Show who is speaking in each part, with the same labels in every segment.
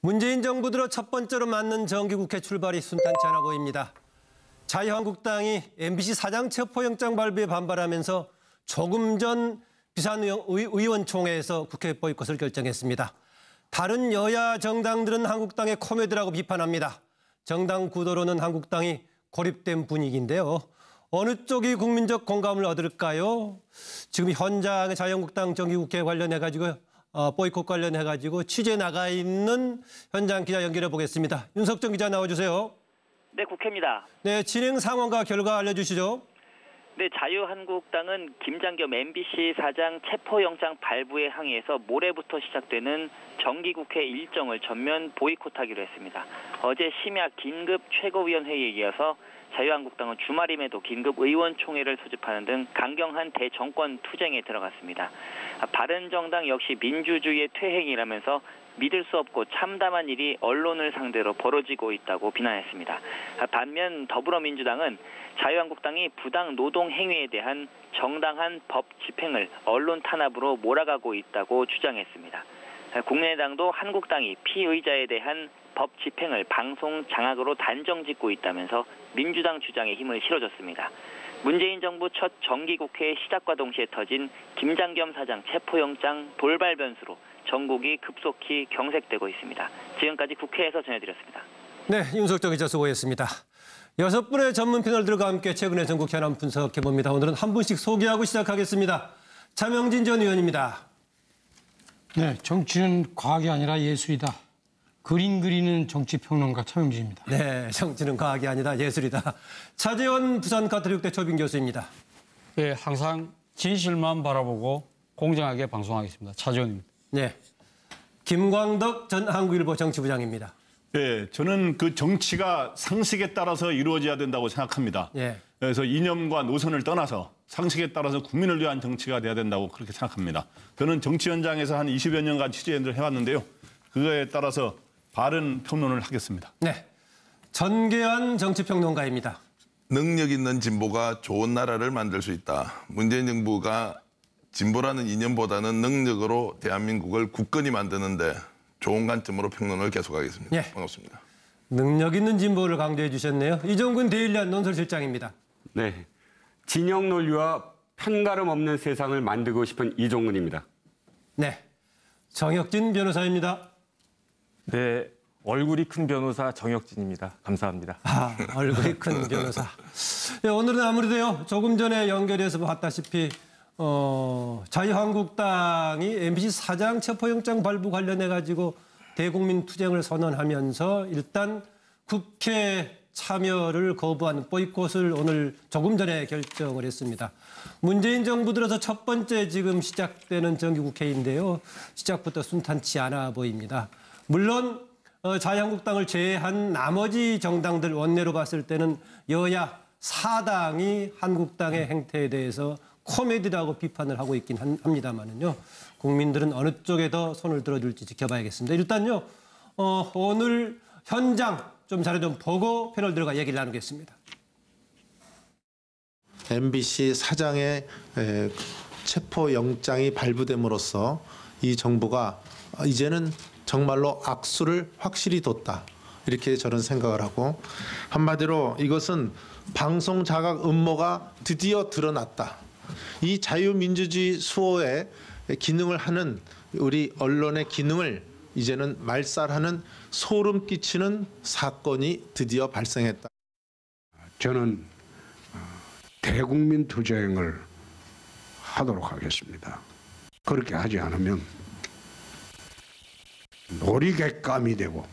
Speaker 1: 문재인 정부 들어 첫 번째로 맞는 정기국회 출발이 순탄치 않아 보입니다. 자유한국당이 MBC 사장 체포영장 발부에 반발하면서 조금 전 비상의원총회에서 국회 보이콧을 결정했습니다. 다른 여야 정당들은 한국당의 코미디라고 비판합니다. 정당 구도로는 한국당이 고립된 분위기인데요. 어느 쪽이 국민적 공감을 얻을까요? 지금 현장의 자유한국당 정기국회 관련해가지고 보이콧 관련해가지고 취재 나가 있는 현장 기자 연결해 보겠습니다. 윤석정 기자 나와주세요.
Speaker 2: 네, 국회입니다.
Speaker 1: 네, 진행 상황과 결과 알려주시죠.
Speaker 2: 네, 자유한국당은 김장겸 MBC 사장 체포영장 발부에 항의해서 모레부터 시작되는 정기국회 일정을 전면 보이콧하기로 했습니다. 어제 심야 긴급 최고위원회의에 이어서 자유한국당은 주말임에도 긴급 의원총회를 소집하는 등 강경한 대정권 투쟁에 들어갔습니다. 바른정당 역시 민주주의의 퇴행이라면서 믿을 수 없고 참담한 일이 언론을 상대로 벌어지고 있다고 비난했습니다. 반면 더불어민주당은 자유한국당이 부당 노동 행위에 대한 정당한 법 집행을 언론 탄압으로 몰아가고 있다고 주장했습니다. 국민의당도 한국당이 피의자에 대한 법 집행을 방송 장악으로 단정짓고 있다면서 민주당 주장에 힘을 실어줬습니다. 문재인 정부 첫 정기국회 시작과 동시에 터진 김장겸 사장 체포영장 돌발 변수로 전국이 급속히 경색되고 있습니다. 지금까지 국회에서 전해드렸습니다.
Speaker 1: 네, 윤석정 기자 수고했습니다. 6분의 전문 패널들과 함께 최근의 전국 현안 분석해봅니다. 오늘은 한 분씩 소개하고 시작하겠습니다. 차명진 전 의원입니다.
Speaker 3: 네, 정치는 과학이 아니라 예술이다. 그림 그리는 정치평론가 차명진입니다.
Speaker 1: 네, 정치는 과학이 아니다. 예술이다. 차재원 부산가톨릭대 초빙 교수입니다.
Speaker 4: 네, 항상 진실만 바라보고 공정하게 방송하겠습니다. 차재원입니다.
Speaker 1: 네, 김광덕 전 한국일보 정치부장입니다.
Speaker 5: 네, 저는 그 정치가 상식에 따라서 이루어져야 된다고 생각합니다.
Speaker 1: 예.
Speaker 5: 그래서 이념과 노선을 떠나서 상식에 따라서 국민을 위한 정치가 돼야 된다고 그렇게 생각합니다. 저는 정치 현장에서 한 20여 년간 취재를 해왔는데요. 그거에 따라서 바른 평론을 하겠습니다.
Speaker 1: 네, 전계환 정치평론가입니다.
Speaker 6: 능력 있는 진보가 좋은 나라를 만들 수 있다. 문재인 정부가 진보라는 이념보다는 능력으로 대한민국을 굳건히 만드는데 좋은 관점으로 평론을 계속하겠습니다.
Speaker 1: 예.
Speaker 6: 반갑습니다.
Speaker 1: 능력 있는 진보를 강조해 주셨네요. 이종근 데일리한 논설실장입니다.
Speaker 7: 네, 진영 논리와 편가름 없는 세상을 만들고 싶은 이종근입니다.
Speaker 1: 네, 정혁진 변호사입니다.
Speaker 8: 네, 얼굴이 큰 변호사 정혁진입니다. 감사합니다.
Speaker 1: 얼굴이 큰 변호사. 네, 오늘은 아무래도요, 조금 전에 연결해서 봤다시피 자유한국당이 MBC 사장 체포영장 발부 관련해가지고 대국민 투쟁을 선언하면서 일단 국회 참여를 거부하는 보이콧을 오늘 조금 전에 결정을 했습니다. 문재인 정부 들어서 첫 번째 지금 시작되는 정기국회인데요. 시작부터 순탄치 않아 보입니다. 물론 자유한국당을 제외한 나머지 정당들 원내로 봤을 때는 여야 4당이 한국당의 행태에 대해서 코미디라고 비판을 하고 있긴 합니다만은요. 국민들은 어느 쪽에 더 손을 들어줄지 지켜봐야겠습니다. 일단요, 오늘 현장 좀 자료 좀 보고 패널들과 얘기를 나누겠습니다.
Speaker 9: MBC 사장의 체포영장이 발부됨으로써 이 정부가 이제는 정말로 악수를 확실히 뒀다. 이렇게 저는 생각을 하고, 한마디로 이것은 방송 자각 음모가 드디어 드러났다. 이 자유민주주의 수호의 기능을 하는 우리 언론의 기능을 이제는 말살하는 소름 끼치는 사건이 드디어 발생했다.
Speaker 10: 저는 대국민 투쟁을 하도록 하겠습니다. 그렇게 하지 않으면 놀이객감이 되고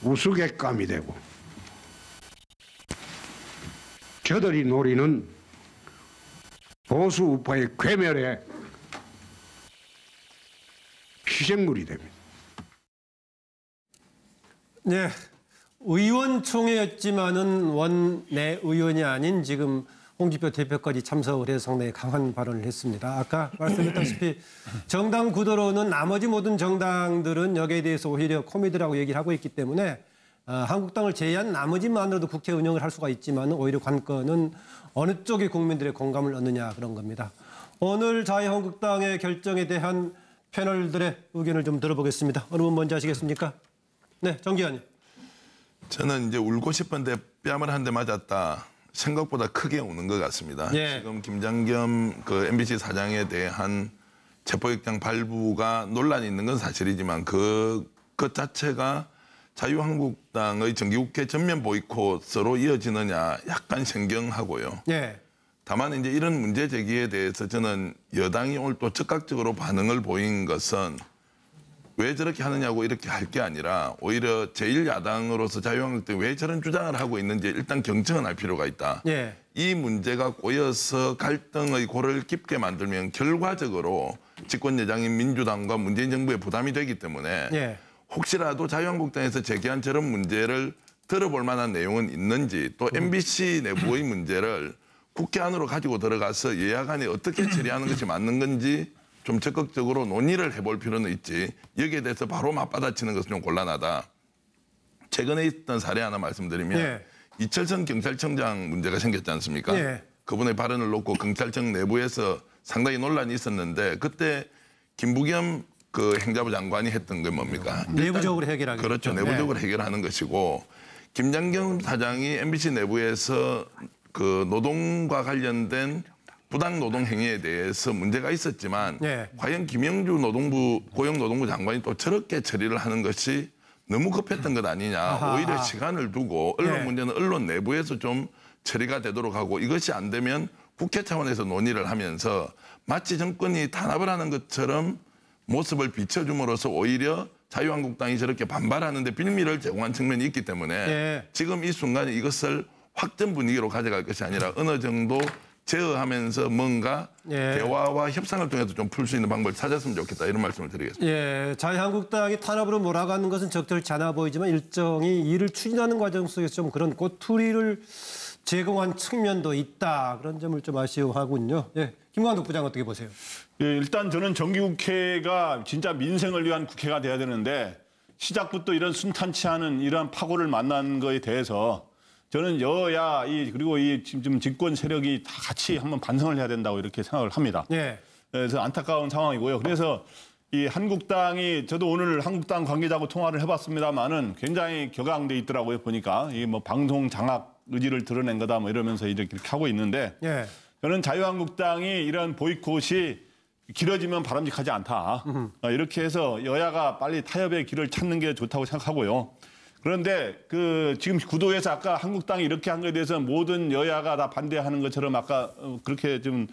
Speaker 10: 우스갯감이 되고, 저들이 노리는 보수 우파의 괴멸의 희생물이 됩니다.
Speaker 1: 네, 의원총회였지만은 원내 의원이 아닌 지금 홍준표 대표까지 참석을 해서 상당히 강한 발언을 했습니다. 아까 말씀드렸다시피 정당 구도로는 나머지 모든 정당들은 여기에 대해서 오히려 코미디라고 얘기를 하고 있기 때문에 한국당을 제외한 나머지만으로도 국회 운영을 할 수가 있지만 오히려 관건은 어느 쪽이 국민들의 공감을 얻느냐 그런 겁니다. 오늘 자유한국당의 결정에 대한 패널들의 의견을 좀 들어보겠습니다. 어느 분 먼저 하시겠습니까? 네, 정기환님.
Speaker 6: 저는 이제 울고 싶은데 뺨을 한 대 맞았다. 생각보다 크게 우는 것 같습니다.
Speaker 1: 예.
Speaker 6: 지금 김장겸 그 MBC 사장에 대한 체포영장 발부가 논란이 있는 건 사실이지만 그 자체가 자유한국당의 정기국회 전면 보이콧으로 이어지느냐 약간 생경하고요.
Speaker 1: 예.
Speaker 6: 다만 이제 이런 문제 제기에 대해서 저는 여당이 오늘 또 적극적으로 반응을 보인 것은 왜 저렇게 하느냐고 이렇게 할 게 아니라 오히려 제1야당으로서 자유한국당이 왜 저런 주장을 하고 있는지 일단 경청은 할 필요가 있다.
Speaker 1: 예.
Speaker 6: 이 문제가 꼬여서 갈등의 골을 깊게 만들면 결과적으로 집권여당인 민주당과 문재인 정부에 부담이 되기 때문에
Speaker 1: 예.
Speaker 6: 혹시라도 자유한국당에서 제기한 저런 문제를 들어볼 만한 내용은 있는지 또 MBC 내부의 문제를 국회 안으로 가지고 들어가서 여야 간에 어떻게 처리하는 것이 맞는 건지 좀 적극적으로 논의를 해볼 필요는 있지 여기에 대해서 바로 맞받아치는 것은 좀 곤란하다. 최근에 있던 사례 하나 말씀드리면
Speaker 1: 예.
Speaker 6: 이철성 경찰청장 문제가 생겼지 않습니까?
Speaker 1: 예.
Speaker 6: 그분의 발언을 놓고 경찰청 내부에서 상당히 논란이 있었는데 그때 김부겸 그 행자부 장관이 했던 게 뭡니까?
Speaker 1: 내부적으로 해결하기.
Speaker 6: 그렇죠. 내부적으로 해결하는 것이고 김장겸 사장이 MBC 내부에서 그 노동과 관련된 부당 노동 행위에 대해서 문제가 있었지만
Speaker 1: 네.
Speaker 6: 과연 김영주 고용노동부 장관이 또 저렇게 처리를 하는 것이 너무 급했던 것 아니냐.
Speaker 1: 아하.
Speaker 6: 오히려 시간을 두고 언론
Speaker 1: 네.
Speaker 6: 문제는 언론 내부에서 좀 처리가 되도록 하고 이것이 안 되면 국회 차원에서 논의를 하면서 마치 정권이 탄압을 하는 것처럼 모습을 비춰줌으로써 오히려 자유한국당이 저렇게 반발하는데 빌미를 제공한 측면이 있기 때문에
Speaker 1: 네.
Speaker 6: 지금 이 순간에 이것을 확전 분위기로 가져갈 것이 아니라 어느 정도 제어하면서 뭔가
Speaker 1: 예.
Speaker 6: 대화와 협상을 통해서 좀 풀 수 있는 방법을 찾았으면 좋겠다 이런 말씀을 드리겠습니다.
Speaker 1: 예, 자유한국당이 탄압으로 몰아가는 것은 적절치 않아 보이지만 일정이 이를 추진하는 과정 속에서 좀 그런 꼬투리를 제공한 측면도 있다. 그런 점을 좀 아쉬워하군요. 예, 김광덕 부장 어떻게 보세요?
Speaker 5: 예, 일단 저는 정기국회가 진짜 민생을 위한 국회가 돼야 되는데 시작부터 이런 순탄치 않은 이러한 파고를 만난 거에 대해서 저는 여야 그리고 이 지금 집권 세력이 다 같이 한번 반성을 해야 된다고 이렇게 생각을 합니다.
Speaker 1: 예.
Speaker 5: 그래서 안타까운 상황이고요. 그래서 이 한국당이 저도 오늘 한국당 관계자하고 통화를 해봤습니다만은 굉장히 격앙돼 있더라고요. 보니까 이 뭐 방송 장악 의지를 드러낸 거다 뭐 이러면서 이렇게 하고 있는데
Speaker 1: 예.
Speaker 5: 저는 자유한국당이 이런 보이콧이 길어지면 바람직하지 않다. 이렇게 해서 여야가 빨리 타협의 길을 찾는 게 좋다고 생각하고요. 그런데 그 지금 구도에서 아까 한국당이 이렇게 한 거에 대해서 모든 여야가 다 반대하는 것처럼 아까 그렇게 좀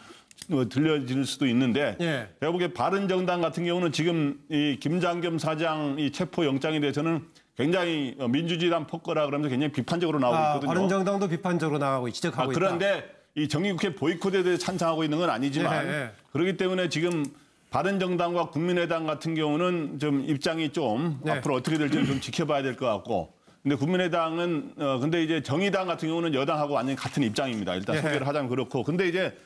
Speaker 5: 들려질 수도 있는데
Speaker 1: 예.
Speaker 5: 제가 보기에 바른정당 같은 경우는 지금 이 김장겸 사장 이 체포 영장에 대해서는 굉장히 민주주의단 폭거라 그러면서 굉장히 비판적으로 나오고 있거든요.
Speaker 1: 바른정당도 비판적으로 나가고 지적하고 있다.
Speaker 5: 그런데 이 정기국회 보이콧에 대해서 찬성하고 있는 건 아니지만
Speaker 1: 예.
Speaker 5: 그렇기 때문에 지금 바른정당과 국민의당 같은 경우는 좀 입장이 좀
Speaker 1: 네.
Speaker 5: 앞으로 어떻게 될지 좀 지켜봐야 될 것 같고 근데 국민의당은 근데 이제 정의당 같은 경우는 여당하고 완전히 같은 입장입니다. 일단
Speaker 1: 네.
Speaker 5: 소개를 하자면 그렇고 근데 이제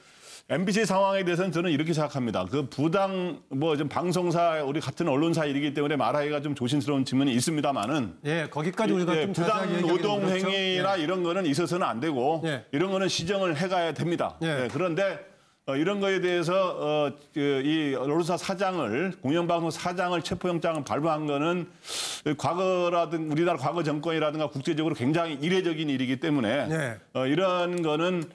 Speaker 5: MBC 상황에 대해서는 저는 이렇게 생각합니다. 그 부당 좀 방송사 우리 같은 언론사 일이기 때문에 말하기가 좀 조심스러운 측면이 있습니다만은
Speaker 1: 예, 거기까지 우리가 좀
Speaker 5: 부당 노동 행위나 이런 거는 있어서는 안 되고 이런 거는 시정을 해가야 됩니다. 그런데 이런 거에 대해서 이 언론사 사장을 공영방송 사장을 체포영장을 발부한 거는 과거라든 우리나라 과거 정권이라든가 국제적으로 굉장히 이례적인 일이기 때문에 이런 거는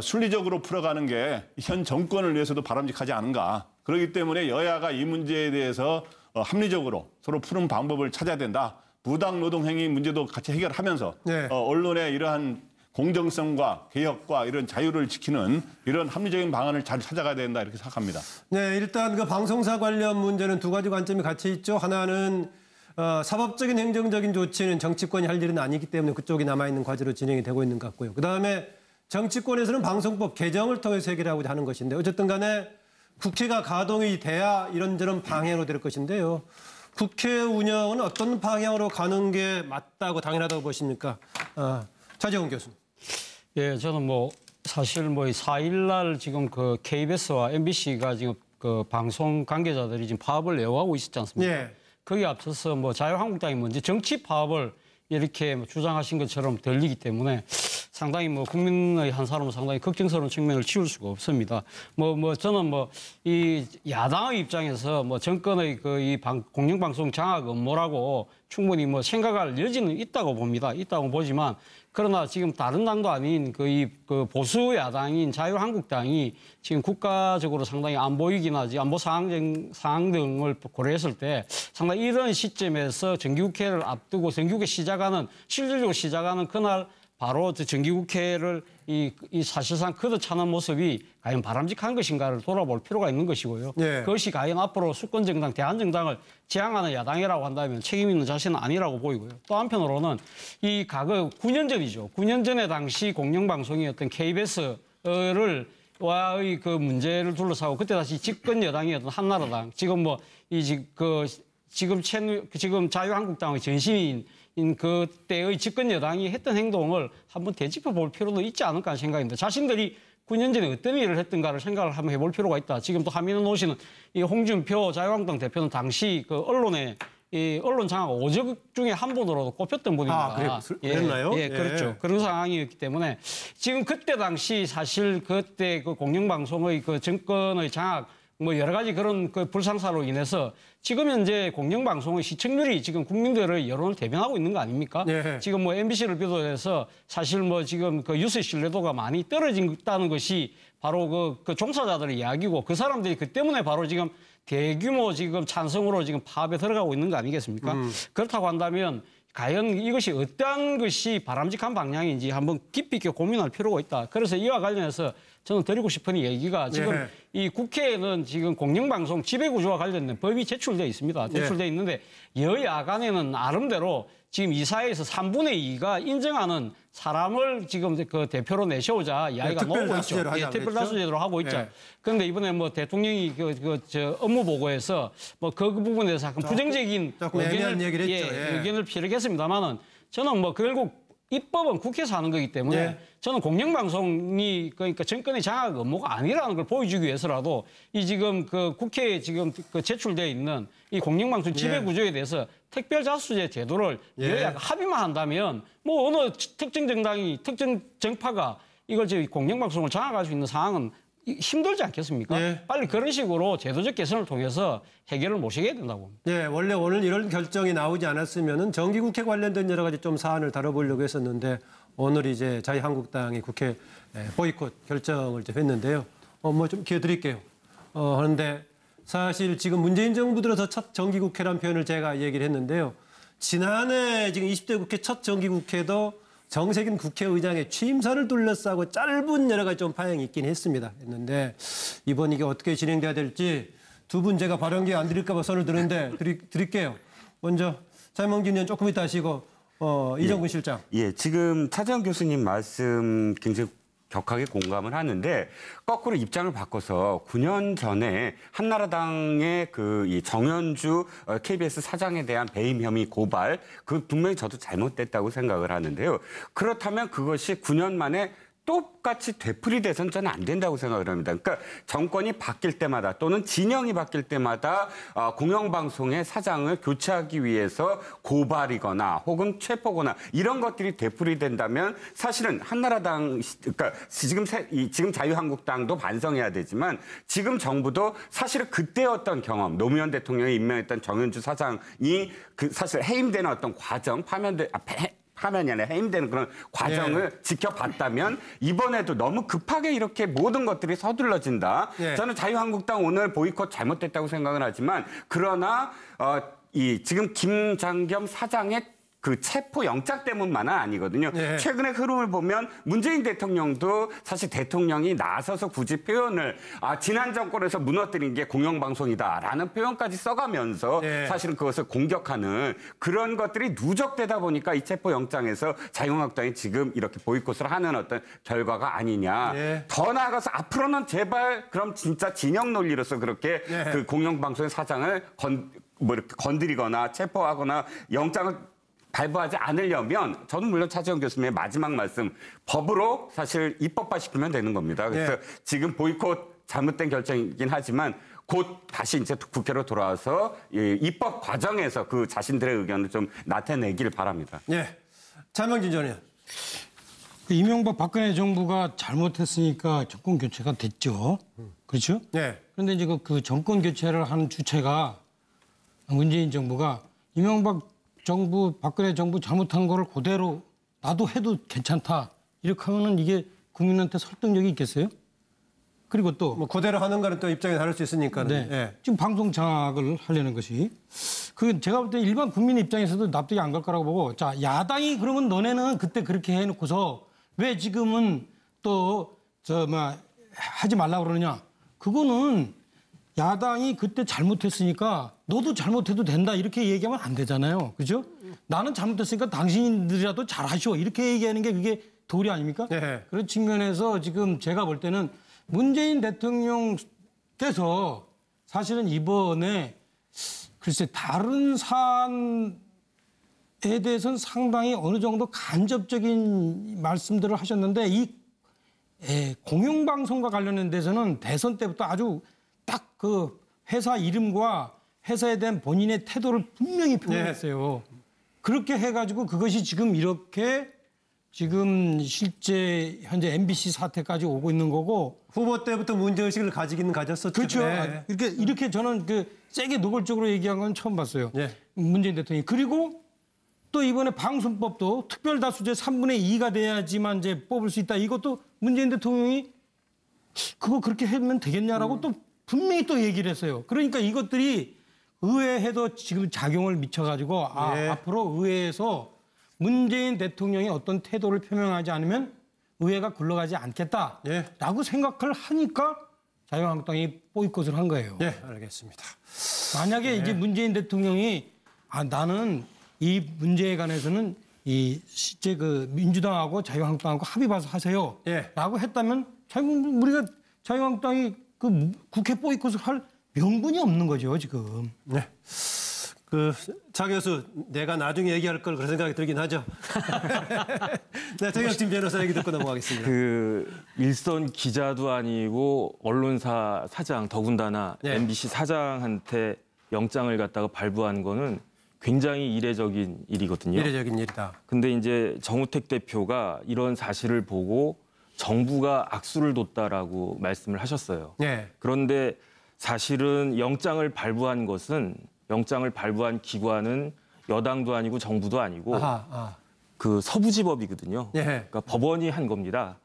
Speaker 5: 순리적으로 풀어가는 게 현 정권을 위해서도 바람직하지 않은가. 그렇기 때문에 여야가 이 문제에 대해서 합리적으로 서로 푸는 방법을 찾아야 된다. 부당 노동 행위 문제도 같이 해결하면서 언론의 이러한 공정성과 개혁과 이런 자유를 지키는 이런 합리적인 방안을 잘 찾아가야 된다 이렇게 생각합니다.
Speaker 1: 네, 일단 그 방송사 관련 문제는 두 가지 관점이 같이 있죠. 하나는 사법적인 행정적인 조치는 정치권이 할 일은 아니기 때문에 그쪽이 남아있는 과제로 진행이 되고 있는 것 같고요. 그다음에 정치권에서는 방송법 개정을 통해서 해결하고자 하는 것인데 어쨌든 간에 국회가 가동이 돼야 이런저런 방향으로 될 것인데요. 국회 운영은 어떤 방향으로 가는 게 맞다고 당연하다고 보십니까? 차재훈 교수님.
Speaker 4: 예, 저는 사실 4일날 지금 그 KBS와 MBC가 지금 그 방송 관계자들이 지금 파업을 예고하고 있었지 않습니까?
Speaker 1: 예.
Speaker 4: 거기에 앞서서 자유한국당이 먼저 정치 파업을 이렇게 주장하신 것처럼 들리기 때문에 상당히 뭐 국민의 한 사람은 상당히 걱정스러운 측면을 지울 수가 없습니다. 저는 이 야당의 입장에서 정권의 이 공영방송 장악 업무라고 충분히 생각할 여지는 있다고 봅니다. 있다고 보지만 그러나 지금 다른 당도 아닌 그 보수 야당인 자유한국당이 지금 국가적으로 상당히 안보 상황 등을 고려했을 때 상당히 이런 시점에서 정기국회를 앞두고 정기국회 실질적으로 시작하는 그날 바로 정기국회를 사실상 걷어차는 모습이 과연 바람직한 것인가를 돌아볼 필요가 있는 것이고요.
Speaker 1: 네.
Speaker 4: 그것이 과연 앞으로 수권정당, 대한정당을 지향하는 야당이라고 한다면 책임 있는 자세는 아니라고 보이고요. 또 한편으로는 이 과거 9년 전이죠. 9년 전에 당시 공영방송이었던 KBS를 와의 그 문제를 둘러싸고 그때 다시 집권 여당이었던 한나라당, 지금 지금 자유한국당의 전신인 그때의 집권 여당이 했던 행동을 한번 되짚어 볼 필요도 있지 않을까 하는 생각입니다. 자신들이 9년 전에 어떤 일을 했던가를 생각을 한번 해볼 필요가 있다. 지금 또 화면에 놓으시는 이 홍준표 자유한국당 대표는 당시 그 언론 장악 5적 중에 한 분으로도 꼽혔던 분입니다.
Speaker 1: 그랬나요?
Speaker 4: 예, 그렇죠. 그런 상황이었기 때문에 지금 그때 당시 사실 그때 그 공영방송의 그 정권의 장악 여러 가지 그런 그 불상사로 인해서 지금 현재 공영방송의 시청률이 지금 국민들의 여론을 대변하고 있는 거 아닙니까?
Speaker 1: 네.
Speaker 4: 지금 MBC를 비롯해서 사실 지금 그 뉴스 신뢰도가 많이 떨어진다는 것이 바로 그 종사자들의 이야기고 그 사람들이 그 때문에 바로 지금 대규모 지금 찬성으로 지금 파업에 들어가고 있는 거 아니겠습니까? 그렇다고 한다면 과연 이것이 어떠한 것이 바람직한 방향인지 한번 깊이 있게 고민할 필요가 있다. 그래서 이와 관련해서 저는 드리고 싶은 얘기가 지금 이 국회에는 지금 공영방송 지배구조와 관련된 법이 제출되어 있습니다. 제출되어 있는데 여야 간에는 나름대로 지금 이 사회에서 3분의 2가 인정하는 사람을 지금 그 대표로 내세우자 이야기가 나오고 있죠. 특별다수제로 하고 있죠. 그런데 이번에 대통령이 업무 보고에서 그 부분에 대해서 약간 부정적인 의견을 피력했습니다만은 저는 결국 입법은 국회에서 하는 거기 때문에 저는 공영방송이 그러니까 정권의 장악 업무가 아니라는 걸 보여주기 위해서라도 이 지금 그 국회에 지금 제출되어 있는 이 공영방송 지배구조에 대해서 특별자수제 제도를 여야가 합의만 한다면 어느 특정 정당이 특정 정파가 이걸 공영방송을 장악할 수 있는 상황은 힘들지 않겠습니까? 빨리 그런 식으로 제도적 개선을 통해서 해결을 모시게 된다고 봅니다.
Speaker 1: 네, 원래 오늘 이런 결정이 나오지 않았으면은 정기국회 관련된 여러 가지 좀 사안을 다뤄보려고 했었는데 오늘 이제 자유한국당이 국회 보이콧 결정을 했는데요. 좀 기회 드릴게요. 그런데 사실 지금 문재인 정부 들어서 첫 정기국회라는 표현을 제가 얘기를 했는데요. 지난해 지금 20대 국회 첫 정기국회도 정세균 국회의장의 취임사를 둘러싸고 짧은 여러 가지 좀 파행이 있긴 했는데 이번 이게 어떻게 진행돼야 될지 두 분 제가 발언 기회 안 드릴까 봐 손을 드는데 드릴게요. 먼저 차명진 의원 조금 이따 하시고 이정근 실장.
Speaker 7: 지금 차재현 교수님 말씀 굉장히 격하게 공감을 하는데 거꾸로 입장을 바꿔서 9년 전에 한나라당의 이 정현주 KBS 사장에 대한 배임 혐의 고발 그 분명히 저도 잘못됐다고 생각을 하는데요. 그렇다면 그것이 9년 만에 똑같이 되풀이돼서는 저는 안 된다고 생각을 합니다. 그러니까 정권이 바뀔 때마다 또는 진영이 바뀔 때마다 공영방송의 사장을 교체하기 위해서 고발이거나 혹은 체포거나 이런 것들이 되풀이된다면 사실은 한나라당, 그러니까 지금 자유한국당도 반성해야 되지만 지금 정부도 사실은 그때 어떤 경험, 노무현 대통령이 임명했던 정현주 사장이 사실 해임되는 어떤 과정, 파면이 아니라 해임되는 그런 과정을 지켜봤다면 이번에도 너무 급하게 이렇게 모든 것들이 서둘러진다. 저는 자유한국당 오늘 보이콧 잘못됐다고 생각을 하지만 그러나 지금 김장겸 사장의 그 체포 영장 때문만은 아니거든요. 최근의 흐름을 보면 문재인 대통령도 사실 대통령이 나서서 굳이 표현을 지난 정권에서 무너뜨린 게 공영방송이다라는 표현까지 써가면서 사실은 그것을 공격하는 그런 것들이 누적되다 보니까 이 체포 영장에서 자유한국당이 지금 이렇게 보이콧을 하는 어떤 결과가 아니냐. 더 나아가서 앞으로는 제발 그럼 진짜 진영 논리로서 그렇게 그 공영방송의 사장을 이렇게 건드리거나 체포하거나 영장을 발부하지 않으려면 저는 물론 차재현 교수님의 마지막 말씀 법으로 사실 입법화시키면 되는 겁니다. 그래서 지금 보이콧 잘못된 결정이긴 하지만 곧 다시 이제 국회로 돌아와서 입법 과정에서 그 자신들의 의견을 좀 나타내길 바랍니다.
Speaker 1: 차명진 전 의원.
Speaker 3: 이명박 박근혜 정부가 잘못했으니까 정권 교체가 됐죠. 그렇죠?
Speaker 1: 네.
Speaker 3: 그런데 이제 그 정권 교체를 한 주체가 문재인 정부가 이명박 정부, 박근혜 정부 잘못한 거를 그대로 나도 해도 괜찮다. 이렇게 하면은 이게 국민한테 설득력이 있겠어요? 그리고 또
Speaker 1: 뭐 그대로 하는 거는 또 입장이 다를 수 있으니까.
Speaker 3: 네.
Speaker 1: 예.
Speaker 3: 지금 방송 장악을 하려는 것이 그 제가 볼 때 일반 국민 입장에서도 납득이 안 갈 거라고 보고 자 야당이 그러면 너네는 그때 그렇게 해놓고서 왜 지금은 또 하지 말라고 그러느냐 그거는 야당이 그때 잘못했으니까 너도 잘못해도 된다 이렇게 얘기하면 안 되잖아요. 그죠? 나는 잘못했으니까 당신들이라도 잘하시오 이렇게 얘기하는 게 그게 도리 아닙니까?
Speaker 1: 네.
Speaker 3: 그런 측면에서 지금 제가 볼 때는 문재인 대통령께서 사실은 이번에 글쎄 다른 사안에 대해서는 상당히 어느 정도 간접적인 말씀들을 하셨는데 이 공영방송과 관련된 데서는 대선 때부터 아주 딱 그 회사 이름과 회사에 대한 본인의 태도를 분명히 표현했어요. 그렇게 해가지고 그것이 지금 이렇게 지금 실제 현재 MBC 사태까지 오고 있는 거고
Speaker 1: 후보 때부터 문제의식을 가지기는 가졌었죠.
Speaker 3: 그렇죠.
Speaker 1: 네.
Speaker 3: 이렇게 저는 세게 노골적으로 얘기한 건 처음 봤어요.
Speaker 1: 네.
Speaker 3: 문재인 대통령이. 그리고 또 이번에 방송법도 특별다수제 3분의 2가 돼야지만 이제 뽑을 수 있다. 이것도 문재인 대통령이 그거 그렇게 하면 되겠냐라고 또 분명히 또 얘기를 했어요. 그러니까 이것들이 의회에도 지금 작용을 미쳐가지고
Speaker 1: 네.
Speaker 3: 앞으로 의회에서 문재인 대통령이 어떤 태도를 표명하지 않으면 의회가 굴러가지 않겠다라고 생각을 하니까 자유한국당이 보이콧을 한 거예요.
Speaker 1: 네, 알겠습니다.
Speaker 3: 만약에 이제 문재인 대통령이 나는 이 문제에 관해서는 이 실제 그 민주당하고 자유한국당하고 합의 봐서 하세요라고 했다면 우리가 자유한국당이 그 국회 보이콧을 할 명분이 없는 거죠 지금.
Speaker 1: 네. 차 교수, 내가 나중에 얘기할 걸 그런 생각이 들긴 하죠. 네, 정혁진 변호사 얘기 듣고 넘어가겠습니다.
Speaker 8: 일선 기자도 아니고 언론사 사장, 더군다나
Speaker 1: 네.
Speaker 8: MBC 사장한테 영장을 갖다가 발부하는 거는 굉장히 이례적인 일이거든요.
Speaker 1: 이례적인 일이다.
Speaker 8: 근데 이제 정우택 대표가 이런 사실을 보고 정부가 악수를 뒀다라고 말씀을 하셨어요.
Speaker 1: 네.
Speaker 8: 그런데 사실은 영장을 발부한 기관은 여당도 아니고 정부도 아니고 그 서부지법이거든요.
Speaker 1: 네.
Speaker 8: 그러니까 법원이 한 겁니다.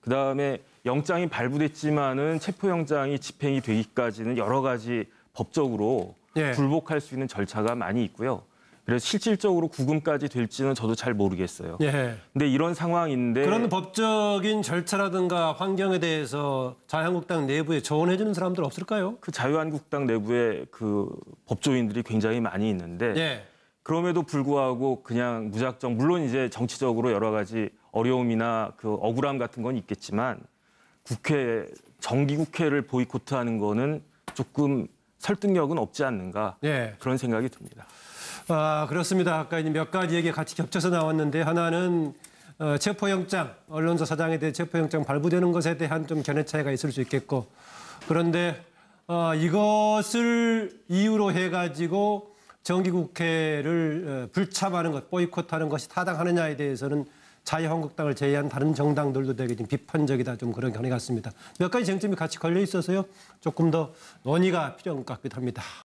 Speaker 8: 그다음에 영장이 발부됐지만은 체포영장이 집행이 되기까지는 여러 가지 법적으로
Speaker 1: 네.
Speaker 8: 굴복할 수 있는 절차가 많이 있고요. 그래서 실질적으로 구금까지 될지는 저도 잘 모르겠어요.
Speaker 1: 네.
Speaker 8: 근데 이런 상황인데
Speaker 1: 그런 법적인 절차라든가 환경에 대해서 자유한국당 내부에 조언해주는 사람들 없을까요?
Speaker 8: 그 자유한국당 내부에 그 법조인들이 굉장히 많이 있는데
Speaker 1: 네.
Speaker 8: 그럼에도 불구하고 그냥 무작정 물론 이제 정치적으로 여러 가지 어려움이나 그 억울함 같은 건 있겠지만 정기국회를 보이콧하는 거는 조금 설득력은 없지 않는가
Speaker 1: 네.
Speaker 8: 그런 생각이 듭니다.
Speaker 1: 그렇습니다. 아까 이제 몇 가지 얘기가 같이 겹쳐서 나왔는데 하나는 체포영장, 언론사 사장에 대해 체포영장 발부되는 것에 대한 좀 견해 차이가 있을 수 있겠고 그런데 이것을 이유로 해가지고 정기국회를 불참하는 것, 보이콧하는 것이 타당하느냐에 대해서는 자유한국당을 제외한 다른 정당들도 되게 좀 비판적이다 좀 그런 견해 같습니다. 몇 가지 쟁점이 같이 걸려 있어서요. 조금 더 논의가 필요한 것 같기도 합니다.